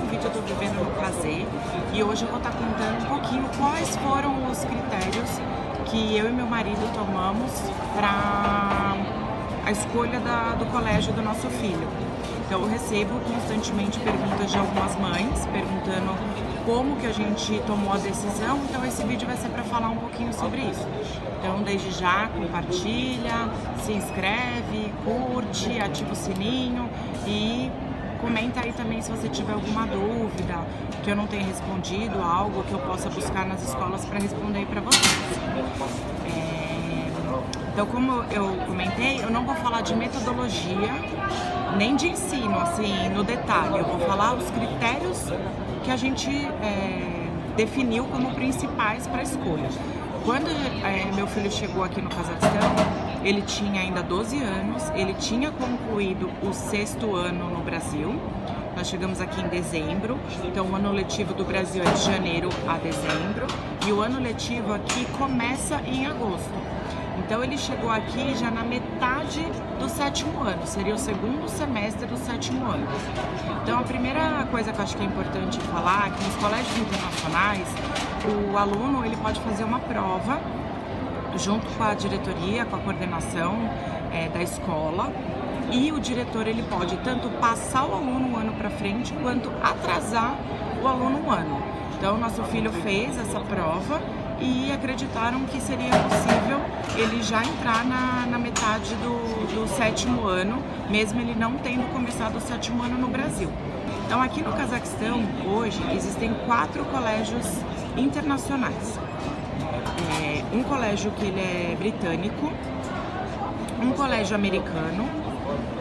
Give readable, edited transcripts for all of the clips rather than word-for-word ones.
um vídeo do Vivendo no Prazer e hoje eu vou estar contando um pouquinho quais foram os critérios que eu e meu marido tomamos para a escolha do colégio do nosso filho. Então eu recebo constantemente perguntas de algumas mães, perguntando como que a gente tomou a decisão, então esse vídeo vai ser para falar um pouquinho sobre isso. Então desde já compartilha, se inscreve, curte, ativa o sininho e comenta aí também se você tiver alguma dúvida, que eu não tenha respondido, algo que eu possa buscar nas escolas para responder aí para vocês. Então, como eu comentei, eu não vou falar de metodologia, nem de ensino, assim, no detalhe. Eu vou falar os critérios que a gente definiu como principais para a escolha. Quando meu filho chegou aqui no Cazaquistão, ele tinha ainda 12 anos, ele tinha concluído o 6º ano no Brasil. Nós chegamos aqui em dezembro, então o ano letivo do Brasil é de janeiro a dezembro e o ano letivo aqui começa em agosto. Então ele chegou aqui já na metade do 7º ano, seria o 2º semestre do 7º ano. Então a primeira coisa que eu acho que é importante falar é que nos colégios internacionais, o aluno ele pode fazer uma prova junto com a diretoria, com a coordenação da escola, e o diretor ele pode tanto passar o aluno um ano para frente quanto atrasar o aluno um ano. Então nosso filho fez essa prova e acreditaram que seria possível ele já entrar na metade do 7º ano, mesmo ele não tendo começado o 7º ano no Brasil. Então aqui no Cazaquistão, hoje, existem 4 colégios internacionais. Um colégio que ele é britânico, um colégio americano,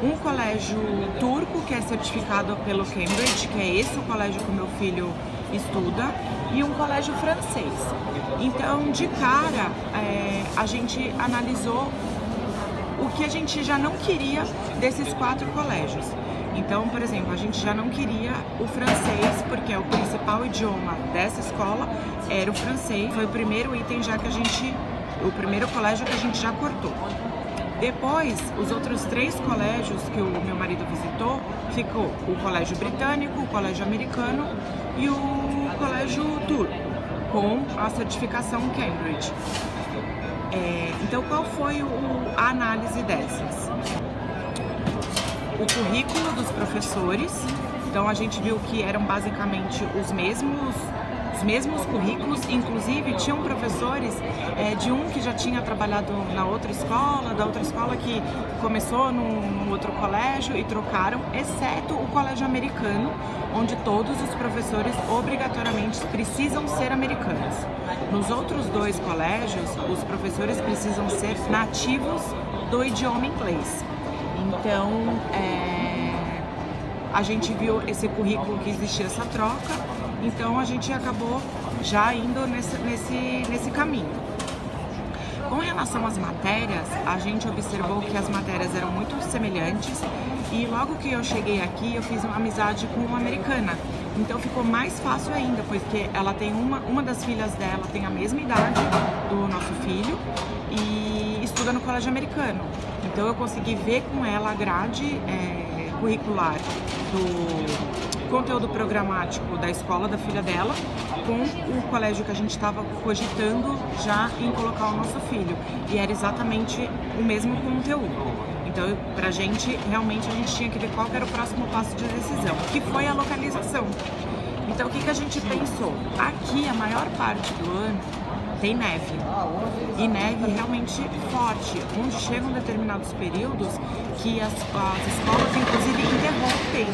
um colégio turco que é certificado pelo Cambridge, que é esse o colégio que o meu filho estuda, e um colégio francês. Então, de cara, a gente analisou o que a gente já não queria desses 4 colégios. Então, por exemplo, a gente já não queria o francês, porque o principal idioma dessa escola era o francês. Foi o primeiro item o primeiro colégio que a gente já cortou. Depois, os outros 3 colégios que o meu marido visitou, ficou o colégio britânico, o colégio americano e o colégio turco, com a certificação Cambridge. Então, qual foi a análise dessas? O currículo dos professores, então a gente viu que eram basicamente os mesmos currículos, inclusive tinham professores de um que já tinha trabalhado na outra escola, da outra escola que começou num outro colégio e trocaram, exceto o colégio americano, onde todos os professores obrigatoriamente precisam ser americanos. Nos outros 2 colégios, os professores precisam ser nativos do idioma inglês. Então, a gente viu esse currículo que existia essa troca, então a gente acabou já indo nesse caminho. Com relação às matérias, a gente observou que as matérias eram muito semelhantes e logo que eu cheguei aqui eu fiz uma amizade com uma americana. Então ficou mais fácil ainda, porque ela tem uma das filhas dela tem a mesma idade do nosso filho e estuda no colégio americano. Então eu consegui ver com ela a grade curricular do conteúdo programático da escola da filha dela com o colégio que a gente estava cogitando já em colocar o nosso filho. E era exatamente o mesmo conteúdo. Então, pra gente, realmente, a gente tinha que ver qual era o próximo passo de decisão, que foi a localização. Então, o que a gente pensou? Aqui, a maior parte do ano, tem neve. E neve realmente forte, onde chegam determinados períodos que as escolas, inclusive, interrompem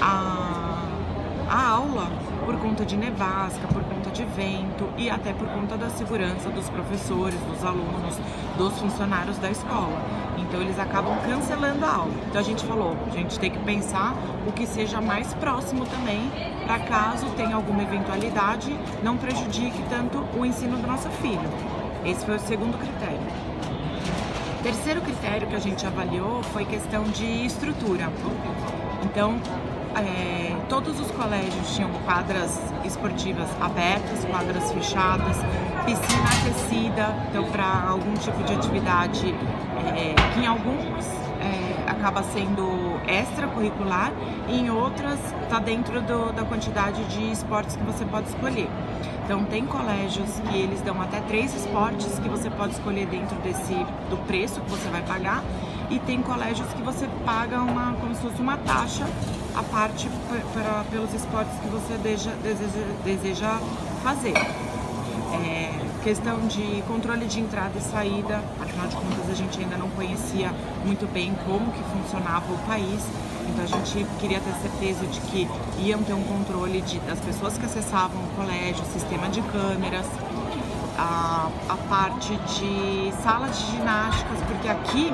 a aula por conta de nevasca, por conta de vento e até por conta da segurança dos professores, dos alunos, dos funcionários da escola. Então eles acabam cancelando a aula. Então a gente falou, a gente tem que pensar o que seja mais próximo também, para caso tenha alguma eventualidade, não prejudique tanto o ensino do nosso filho. Esse foi o 2º critério. O 3º critério que a gente avaliou foi questão de estrutura. Então, todos os colégios tinham quadras esportivas abertas, quadras fechadas, piscina aquecida, então para algum tipo de atividade que em alguns acaba sendo extracurricular e em outras está dentro da quantidade de esportes que você pode escolher. Então tem colégios que eles dão até 3 esportes que você pode escolher dentro do preço que você vai pagar, e tem colégios que você paga como se fosse uma taxa à parte pelos esportes que você deseja fazer. Questão de controle de entrada e saída, afinal de contas a gente ainda não conhecia muito bem como que funcionava o país, então a gente queria ter certeza de que iam ter um controle das pessoas que acessavam o colégio, sistema de câmeras, a parte de salas de ginásticas, porque aqui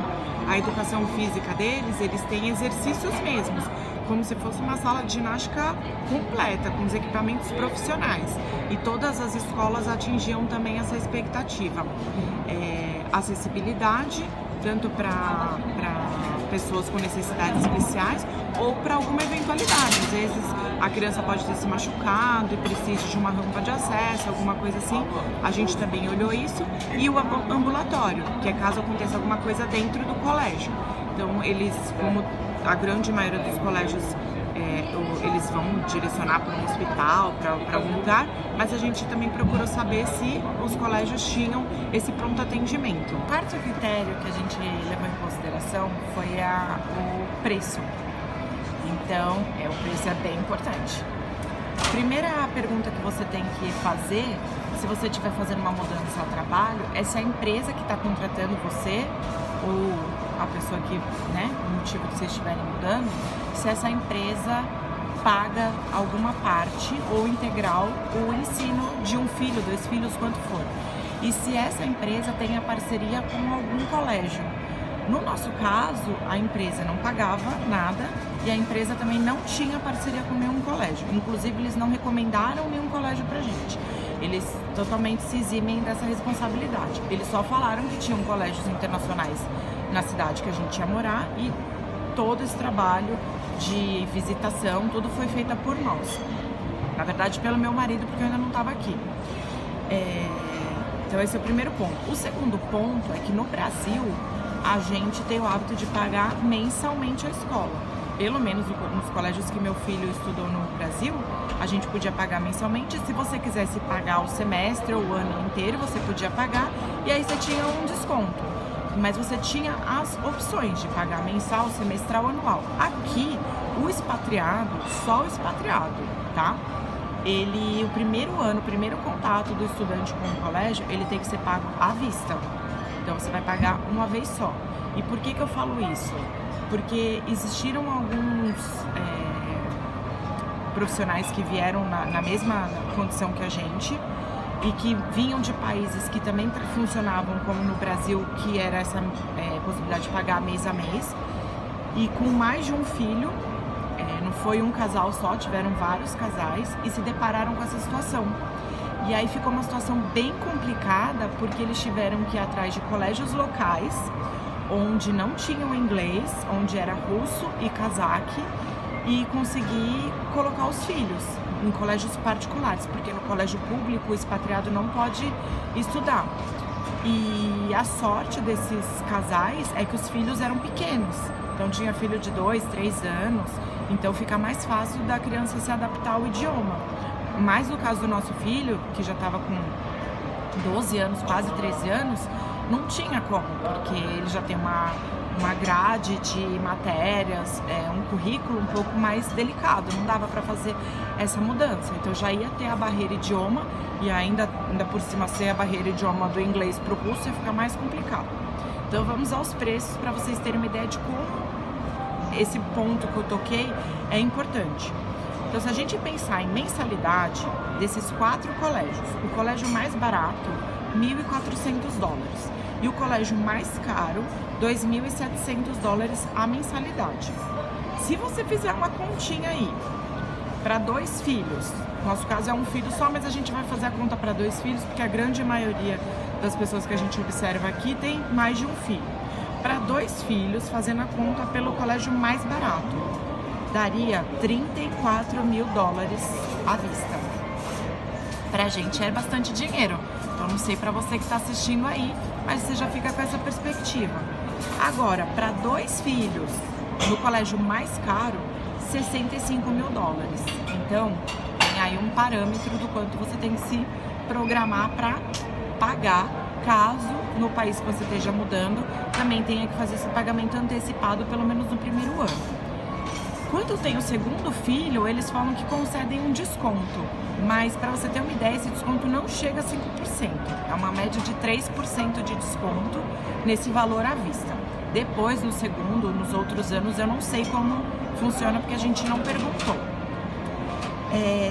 a educação física deles, eles têm exercícios mesmos, como se fosse uma sala de ginástica completa, com os equipamentos profissionais. E todas as escolas atingiam também essa expectativa. Acessibilidade, tanto para pessoas com necessidades especiais ou para alguma eventualidade. Às vezes a criança pode ter se machucado e precisa de uma rampa de acesso, alguma coisa assim. A gente também olhou isso. E o ambulatório, que é caso aconteça alguma coisa dentro do colégio. Então eles, como a grande maioria dos colégios, eles vão direcionar para um hospital, para algum lugar, mas a gente também procurou saber se os colégios tinham esse pronto atendimento. O quarto critério que a gente levou em consideração foi o preço. Então, o preço é bem importante. A primeira pergunta que você tem que fazer, se você estiver fazendo uma mudança ao trabalho, é se a empresa que está contratando você, ou a pessoa que, o motivo que vocês estiverem mudando, se essa empresa paga alguma parte ou integral o ensino de um filho, 2 filhos, quanto for. E se essa empresa tem a parceria com algum colégio. No nosso caso, a empresa não pagava nada e a empresa também não tinha parceria com nenhum colégio. Inclusive, eles não recomendaram nenhum colégio pra gente. Eles totalmente se eximem dessa responsabilidade. Eles só falaram que tinham colégios internacionais na cidade que a gente ia morar e todo esse trabalho de visitação, tudo foi feito por nós. Na verdade, pelo meu marido, porque eu ainda não estava aqui. Então esse é o primeiro ponto. O segundo ponto é que no Brasil, a gente tem o hábito de pagar mensalmente a escola. Pelo menos nos colégios que meu filho estudou no Brasil, a gente podia pagar mensalmente. Se você quisesse pagar o semestre ou o ano inteiro, você podia pagar e aí você tinha um desconto. Mas você tinha as opções de pagar mensal, semestral, anual. Aqui, o expatriado, só o expatriado, tá? O primeiro ano, o primeiro contato do estudante com o colégio, ele tem que ser pago à vista. Então você vai pagar uma vez só. E por que eu falo isso? Porque existiram alguns profissionais que vieram na mesma condição que a gente e que vinham de países que também funcionavam como no Brasil, que era essa possibilidade de pagar mês a mês, e com mais de um filho, não foi um casal só, tiveram vários casais e se depararam com essa situação. E aí ficou uma situação bem complicada, porque eles tiveram que ir atrás de colégios locais, onde não tinham inglês, onde era russo e cazaque, e conseguir colocar os filhos em colégios particulares, porque no colégio público o expatriado não pode estudar. E a sorte desses casais é que os filhos eram pequenos, então tinha filho de 2, 3 anos, então fica mais fácil da criança se adaptar ao idioma. Mas no caso do nosso filho, que já estava com 12 anos, quase 13 anos, não tinha como, porque ele já tem uma grade de matérias, um currículo um pouco mais delicado, não dava para fazer essa mudança. Então já ia ter a barreira idioma e ainda por cima ser a barreira idioma do inglês para o russo ia ficar mais complicado. Então vamos aos preços para vocês terem uma ideia de como esse ponto que eu toquei é importante. Então se a gente pensar em mensalidade desses 4 colégios, o colégio mais barato, $1.400, e o colégio mais caro, $2.700 a mensalidade. Se você fizer uma continha aí, para 2 filhos, nosso caso é um filho só, mas a gente vai fazer a conta para 2 filhos, porque a grande maioria das pessoas que a gente observa aqui tem mais de um filho. Para 2 filhos, fazendo a conta pelo colégio mais barato, daria $34 mil à vista. Pra gente é bastante dinheiro, então não sei pra você que tá assistindo aí, mas você já fica com essa perspectiva. Agora, para 2 filhos, no colégio mais caro, 65 mil dólares. Então, tem aí um parâmetro do quanto você tem que se programar para pagar, caso no país que você esteja mudando, também tenha que fazer esse pagamento antecipado, pelo menos no primeiro ano. Quando tem o segundo filho, eles falam que concedem um desconto, mas para você ter uma ideia, esse desconto não chega a 5%, é uma média de 3% de desconto nesse valor à vista. Depois, no segundo, nos outros anos, eu não sei como funciona, porque a gente não perguntou.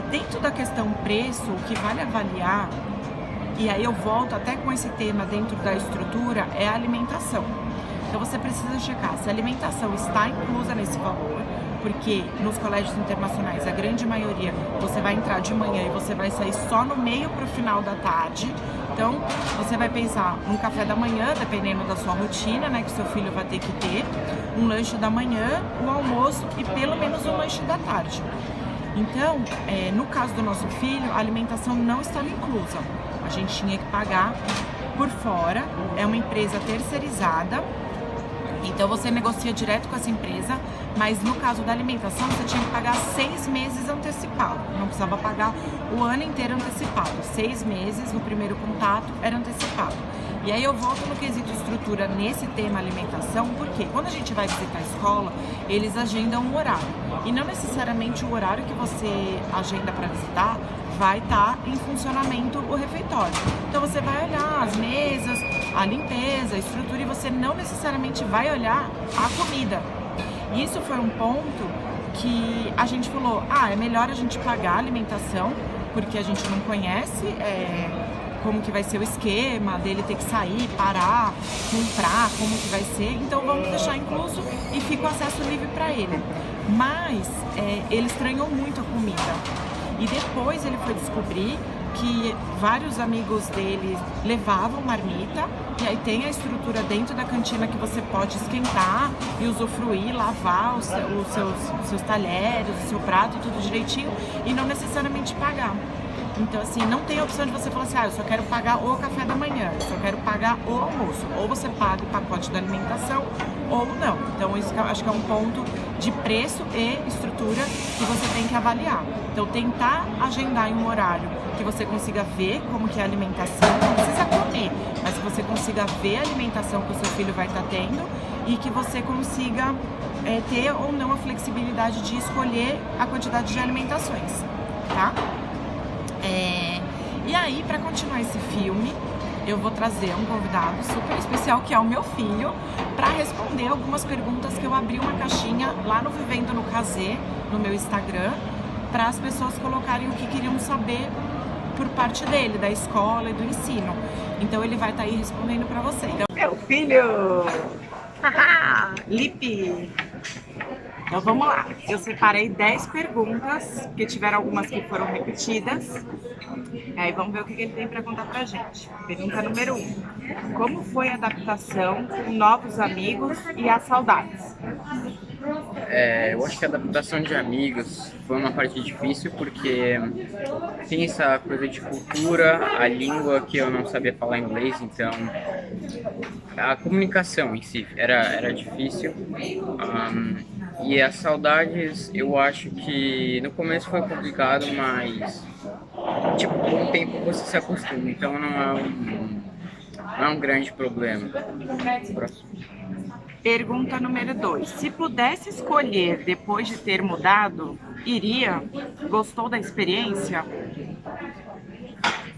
Dentro da questão preço, o que vale avaliar, e aí eu volto até com esse tema dentro da estrutura, é a alimentação. Então você precisa checar se a alimentação está inclusa nesse valor, porque nos colégios internacionais, a grande maioria, você vai entrar de manhã e você vai sair só no meio para o final da tarde. Então, você vai pensar um café da manhã, dependendo da sua rotina, né, que seu filho vai ter que ter, um lanche da manhã, um almoço e pelo menos um lanche da tarde. Então, no caso do nosso filho, a alimentação não estava inclusa. A gente tinha que pagar por fora, é uma empresa terceirizada. Então você negocia direto com essa empresa, mas no caso da alimentação você tinha que pagar 6 meses antecipado, não precisava pagar o ano inteiro antecipado, 6 meses no primeiro contato era antecipado. E aí eu volto no quesito estrutura nesse tema alimentação, porque quando a gente vai visitar a escola, eles agendam um horário, e não necessariamente o horário que você agenda para visitar vai estar em funcionamento o refeitório. Então você vai olhar as mesas, a limpeza, a estrutura, e você não necessariamente vai olhar a comida. E isso foi um ponto que a gente falou, é melhor a gente pagar a alimentação, porque a gente não conhece como que vai ser o esquema dele ter que sair, parar, comprar, como que vai ser, então vamos deixar incluso e fica o acesso livre para ele. Mas ele estranhou muito a comida. E depois ele foi descobrir que vários amigos dele levavam marmita, e aí tem a estrutura dentro da cantina que você pode esquentar e usufruir, lavar os seus talheres, o seu prato, tudo direitinho, e não necessariamente pagar. Então, assim, não tem a opção de você falar assim, eu só quero pagar o café da manhã, eu só quero pagar o almoço. Ou você paga o pacote da alimentação, ou não. Então, isso acho que é um ponto de preço e estrutura que você tem que avaliar. Então, tentar agendar em um horário que você consiga ver como que é a alimentação, não precisa comer, mas que você consiga ver a alimentação que o seu filho vai estar tendo e que você consiga ter ou não a flexibilidade de escolher a quantidade de alimentações, tá? E aí, para continuar esse filme, eu vou trazer um convidado super especial, que é o meu filho, para responder algumas perguntas que eu abri uma caixinha lá no Vivendo no Cazê, no meu Instagram, para as pessoas colocarem o que queriam saber por parte dele, da escola e do ensino. Então ele vai estar aí respondendo para você. Então, meu filho! Lipe! Então vamos lá, eu separei 10 perguntas, porque tiveram algumas que foram repetidas. Aí vamos ver o que ele tem para contar pra gente. Pergunta número 1. Como foi a adaptação com novos amigos e as saudades? Eu acho que a adaptação de amigos foi uma parte difícil, porque tem essa coisa de cultura, a língua que eu não sabia falar inglês, então a comunicação em si era difícil. E as saudades, eu acho que no começo foi complicado, mas com o tempo você se acostuma, então não é um grande problema. Próximo. Pergunta número 2. Se pudesse escolher depois de ter mudado, iria? Gostou da experiência?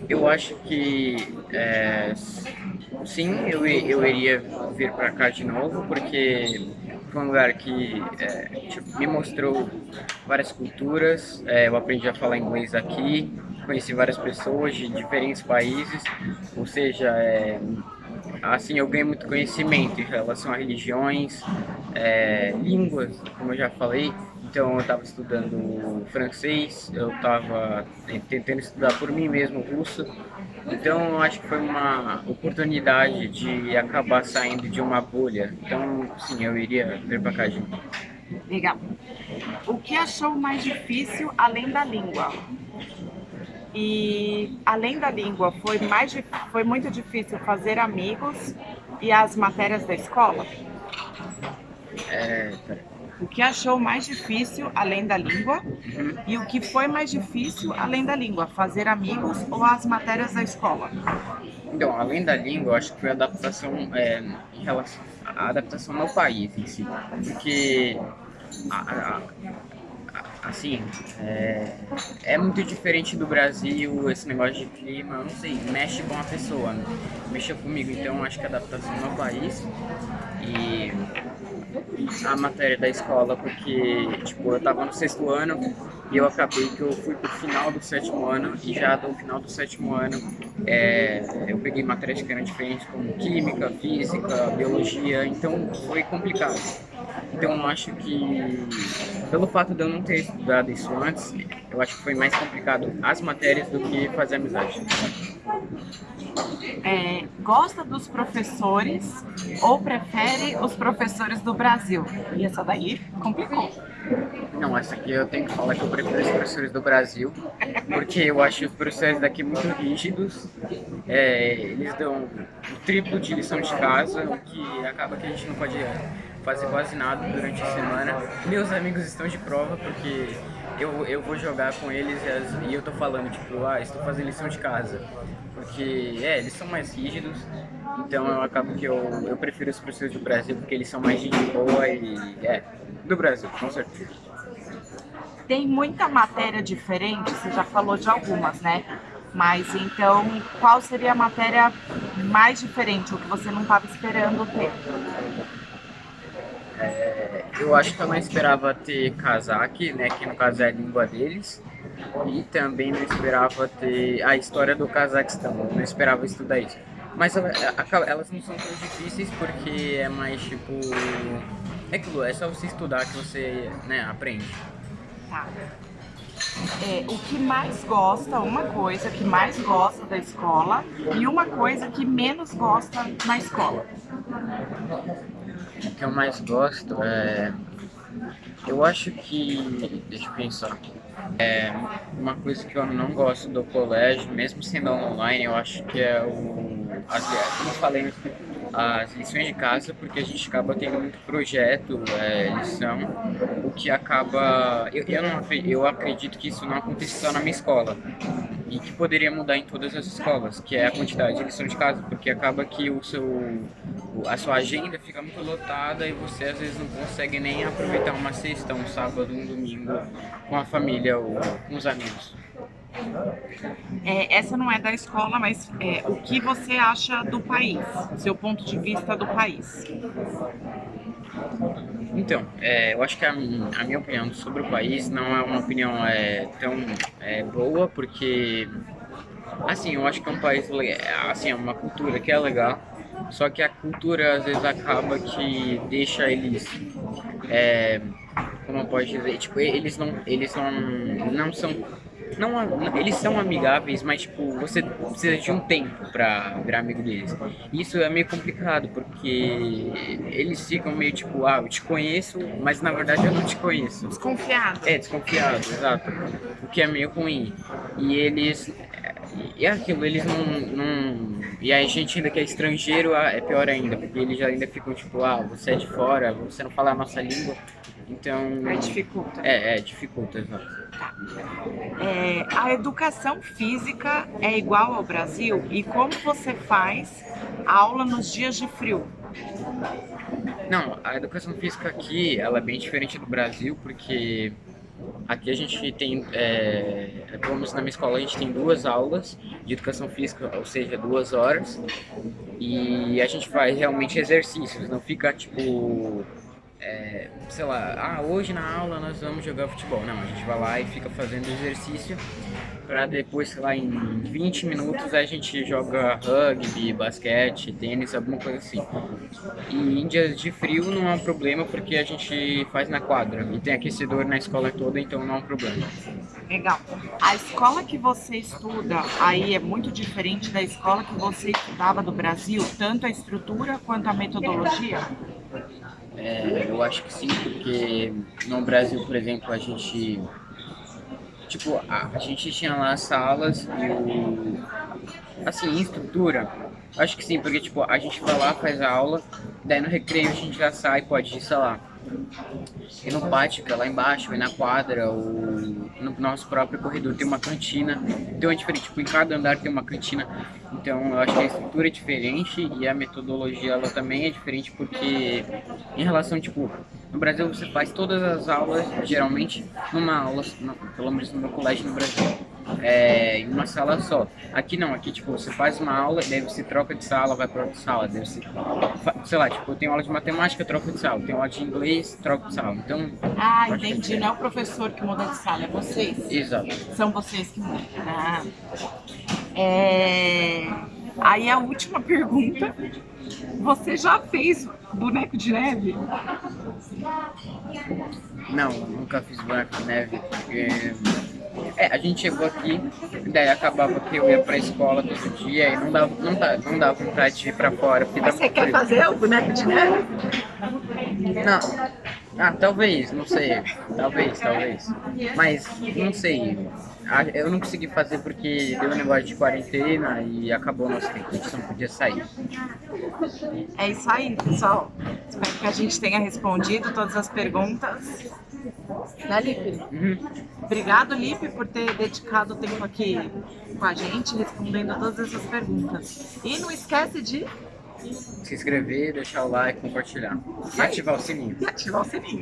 Eu acho que sim, eu iria vir para cá de novo, porque foi um lugar que me mostrou várias culturas. Eu aprendi a falar inglês aqui, conheci várias pessoas de diferentes países, ou seja, assim, eu ganhei muito conhecimento em relação a religiões, línguas, como eu já falei. Então eu estava estudando francês, eu estava tentando estudar por mim mesmo russo. Então eu acho que foi uma oportunidade de acabar saindo de uma bolha. Então sim, eu iria vir para cá, gente. Legal. O que achou mais difícil além da língua? E além da língua, foi muito difícil fazer amigos e as matérias da escola? O que achou mais difícil além da língua e o que foi mais difícil além da língua? Fazer amigos ou as matérias da escola? Então, além da língua, eu acho que foi a adaptação em relação à adaptação no país em si, porque a- a- assim, é muito diferente do Brasil, esse negócio de clima, eu não sei, mexe com a pessoa, né? Mexeu comigo, então acho que a adaptação no país e a matéria da escola, porque, tipo, eu tava no sexto ano e eu acabei que eu fui pro final do sétimo ano e já do final do sétimo ano eu peguei matérias que eram diferentes, como química, física, biologia, então foi complicado. Então eu acho que, pelo fato de eu não ter estudado isso antes, eu acho que foi mais complicado as matérias do que fazer amizade. Gosta dos professores ou prefere os professores do Brasil? E essa daí complicou. Não, essa aqui eu tenho que falar que eu prefiro os professores do Brasil, porque eu acho os professores daqui muito rígidos, eles dão o triplo de lição de casa, o que acaba que a gente não pode fazer quase nada durante a semana. Meus amigos estão de prova porque eu vou jogar com eles e eu tô falando, tipo, estou fazendo lição de casa, porque eles são mais rígidos, então eu acabo que eu prefiro os professores do Brasil porque eles são mais gente boa do Brasil, com certeza. Tem muita matéria diferente, você já falou de algumas, né? Mas então, qual seria a matéria mais diferente, o que você não estava esperando ter? Eu acho que eu não esperava ter Kazakh, né, que no caso é a língua deles, e também não esperava ter a história do Cazaquistão, eu não esperava estudar isso. Mas elas não são tão difíceis porque é mais tipo. É aquilo, é só você estudar que você, né, aprende. Tá. O que mais gosta, uma coisa que mais gosta da escola e uma coisa que menos gosta na escola. O que eu mais gosto eu acho que. Deixa eu pensar. Uma coisa que eu não gosto do colégio, mesmo sendo online, eu acho que é como eu falei, as lições de casa, porque a gente acaba tendo muito projeto, lição, o que acaba. Eu acredito que isso não acontece só na minha escola e que poderia mudar em todas as escolas, que é a quantidade de lição de casa, porque acaba que a sua agenda fica muito lotada e você às vezes não consegue nem aproveitar uma sexta, um sábado, um domingo com a família ou com os amigos. Essa não é da escola, mas o que você acha do país, seu ponto de vista do país? Então, eu acho que a minha opinião sobre o país não é uma opinião tão boa, porque, assim, eu acho que é um país, assim, é uma cultura que é legal, só que a cultura às vezes acaba que deixa eles, como eu posso dizer, tipo, eles não são, eles são amigáveis, mas tipo, você precisa de um tempo pra virar amigo deles. Isso é meio complicado, porque eles ficam meio tipo, eu te conheço, mas na verdade eu não te conheço. Desconfiado. Desconfiado, exato. O que é meio ruim. E eles. E é aquilo, eles não. E a gente ainda que é estrangeiro é pior ainda, porque eles já ainda ficam tipo, você é de fora, você não fala a nossa língua. Então. Dificulta. Dificulta, exato. A educação física é igual ao Brasil? E como você faz aula nos dias de frio? Não, a educação física aqui, ela é bem diferente do Brasil, porque aqui a gente tem, pelo menos na minha escola, a gente tem 2 aulas de educação física, ou seja, 2 horas, e a gente faz realmente exercícios, não fica tipo, sei lá, hoje na aula nós vamos jogar futebol. Não, a gente vai lá e fica fazendo exercício para depois, sei lá, em 20 minutos a gente joga rugby, basquete, tênis, alguma coisa assim. E em dias de frio não é um problema porque a gente faz na quadra e tem aquecedor na escola toda, então não é um problema. Legal. A escola que você estuda aí é muito diferente da escola que você estudava do Brasil, tanto a estrutura quanto a metodologia? Eu acho que sim, porque no Brasil, por exemplo, a gente tinha lá as salas assim, em estrutura, acho que sim, porque tipo, a gente vai lá, faz a aula, daí no recreio a gente já sai, pode ir, sei lá, ir no pátio, que é lá embaixo, ir na quadra, ou no nosso próprio corredor tem uma cantina. Então é diferente, tipo, em cada andar tem uma cantina. Então eu acho que a estrutura é diferente e a metodologia ela também é diferente porque em relação, tipo, no Brasil você faz todas as aulas, geralmente, numa aula, pelo menos no meu colégio no Brasil, em uma sala só. Aqui não, aqui tipo, você faz uma aula, daí você troca de sala, vai para outra sala, daí você, sei lá, tipo, eu tenho aula de matemática, troco de sala, tenho aula de inglês, troco de sala. Então, Ah, eu acho que entendi. Não é o professor que muda de sala, é vocês. exato. São vocês que mudam. Ah. Aí a última pergunta. Você já fez boneco de neve? Não, nunca fiz boneco de neve, porque a gente chegou aqui, daí acabava que eu ia pra escola todo dia e não dava vontade de ir pra fora. Porque Mas você quer fazer o boneco de neve? Não. Ah, talvez, não sei. Talvez. Mas, não sei. Eu não consegui fazer porque deu um negócio de quarentena e acabou o nosso tempo. A gente não podia sair. É isso aí, pessoal. Espero que a gente tenha respondido todas as perguntas. Né, Lipe? Uhum. Obrigado, Lipe, por ter dedicado o tempo aqui com a gente, respondendo todas essas perguntas. E não esquece de Se inscrever, deixar o like, compartilhar. E ativar o sininho. ativar o sininho.